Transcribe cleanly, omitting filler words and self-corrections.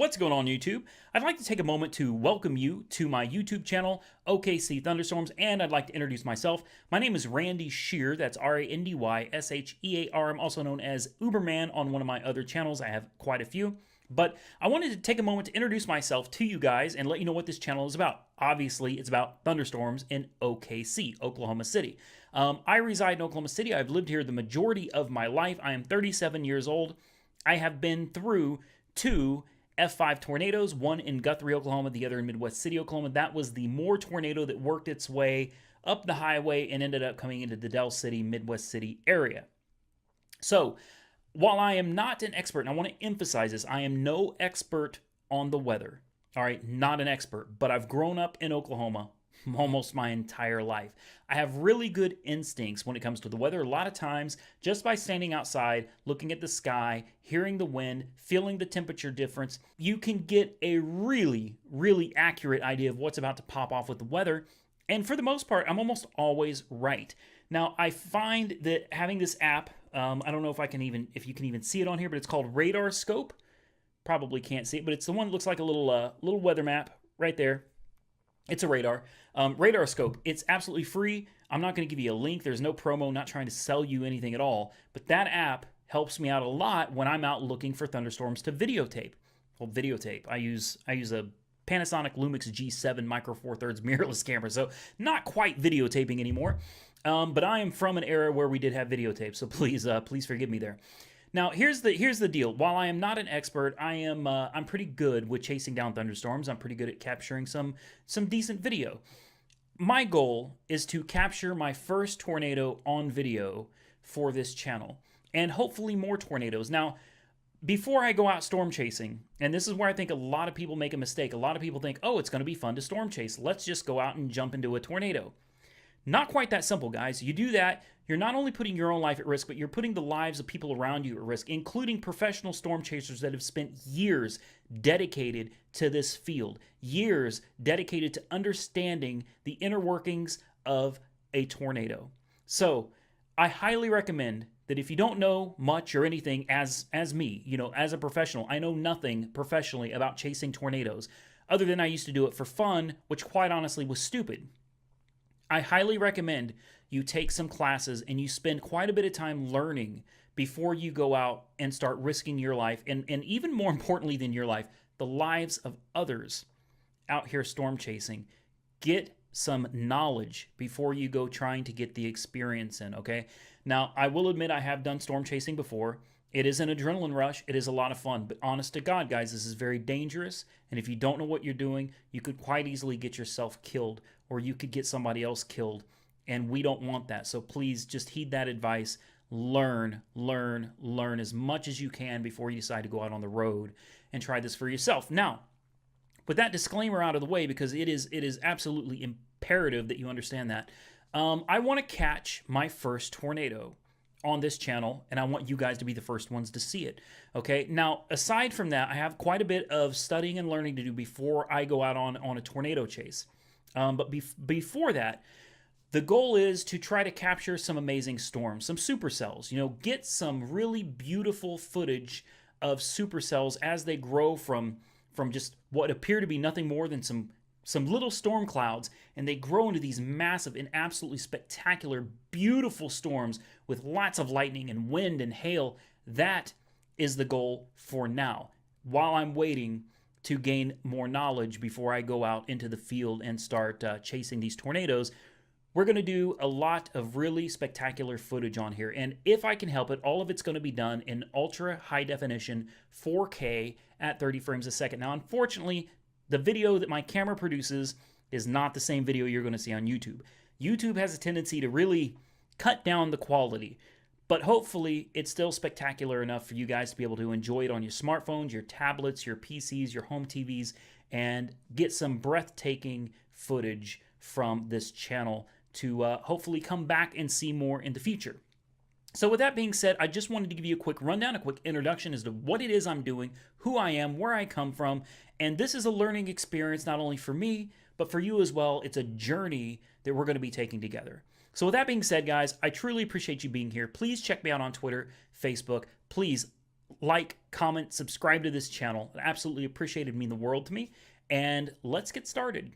What's going on, YouTube? I'd like to take a moment to welcome you to my YouTube channel, OKC Thunderstorms, and I'd like to introduce myself. My name is Randy Shear, that's R-A-N-D-Y-S-H-E-A-R. I'm also known as Uberman on one of my other channels. I have quite a few. But I wanted to take a moment to introduce myself to you guys and let you know what this channel is about. Obviously, it's about thunderstorms in OKC, Oklahoma City. I reside in Oklahoma City. I've lived here the majority of my life. I am 37 years old. I have been through two F5 tornadoes, one in Guthrie, Oklahoma, the other in Midwest City, Oklahoma. That was the Moore tornado that worked its way up the highway and ended up coming into the Del City, Midwest City area. So, while I am not an expert, and I want to emphasize this, I am no expert on the weather. All right, not an expert, but I've grown up in Oklahoma almost my entire life. I have really good instincts when it comes to the weather. A lot of times, just by standing outside, looking at the sky, hearing the wind, feeling the temperature difference, you can get a really, really accurate idea of what's about to pop off with the weather. And for the most part, I'm almost always right. Now, I find that having this app, I don't know if you can even see it on here, but it's called Radar Scope. Probably can't see it, but it's the one that looks like a little weather map right there. It's a radar. Radar Scope. It's absolutely free. I'm not going to give you a link. There's no promo, not trying to sell you anything at all. But that app helps me out a lot when I'm out looking for thunderstorms to videotape. Well, videotape. I use a Panasonic Lumix G7 Micro Four Thirds mirrorless camera, so not quite videotaping anymore. But I am from an era where we did have videotape, so please forgive me there. Now, here's the deal. While I am not an expert, I'm pretty good with chasing down thunderstorms. I'm pretty good at capturing some decent video. My goal is to capture my first tornado on video for this channel, and hopefully more tornadoes. Now, before I go out storm chasing, and this is where I think a lot of people make a mistake. A lot of people think, oh, it's going to be fun to storm chase. Let's just go out and jump into a tornado. Not quite that simple, guys. You do that, you're not only putting your own life at risk, but you're putting the lives of people around you at risk, including professional storm chasers that have spent years dedicated to this field, years dedicated to understanding the inner workings of a tornado. So, I highly recommend that if you don't know much or anything as me, as a professional, I know nothing professionally about chasing tornadoes, other than I used to do it for fun, which quite honestly was stupid. I highly recommend you take some classes and you spend quite a bit of time learning before you go out and start risking your life, and even more importantly than your life, the lives of others out here storm chasing. Get some knowledge before you go trying to get the experience in, okay? Now, I will admit I have done storm chasing before. It is an adrenaline rush. It is a lot of fun. But honest to God, guys, this is very dangerous. And if you don't know what you're doing, you could quite easily get yourself killed, or you could get somebody else killed. And we don't want that. So please just heed that advice. Learn as much as you can before you decide to go out on the road and try this for yourself. Now, with that disclaimer out of the way, because it is absolutely imperative that you understand that, I want to catch my first tornado on this channel, and I want you guys to be the first ones to see it. Okay, now aside from that, I have quite a bit of studying and learning to do before I go out on a tornado chase. But before that, the goal is to try to capture some amazing storms, some supercells. Get some really beautiful footage of supercells as they grow from just what appear to be nothing more than some little storm clouds, and they grow into these massive and absolutely spectacular, beautiful storms with lots of lightning and wind and hail. That is the goal for now, while I'm waiting to gain more knowledge before I go out into the field and start chasing these tornadoes. We're going to do a lot of really spectacular footage on here, and if I can help it, all of it's going to be done in ultra high definition 4K at 30 frames a second. Now, unfortunately, the video that my camera produces is not the same video you're going to see on YouTube. YouTube has a tendency to really cut down the quality, but hopefully it's still spectacular enough for you guys to be able to enjoy it on your smartphones, your tablets, your PCs, your home TVs, and get some breathtaking footage from this channel to hopefully come back and see more in the future. So with that being said, I just wanted to give you a quick rundown, a quick introduction as to what it is I'm doing, who I am, where I come from, and this is a learning experience not only for me, but for you as well. It's a journey that we're going to be taking together. So with that being said, guys, I truly appreciate you being here. Please check me out on Twitter, Facebook. Please like, comment, subscribe to this channel. It absolutely appreciated, mean the world to me. And let's get started.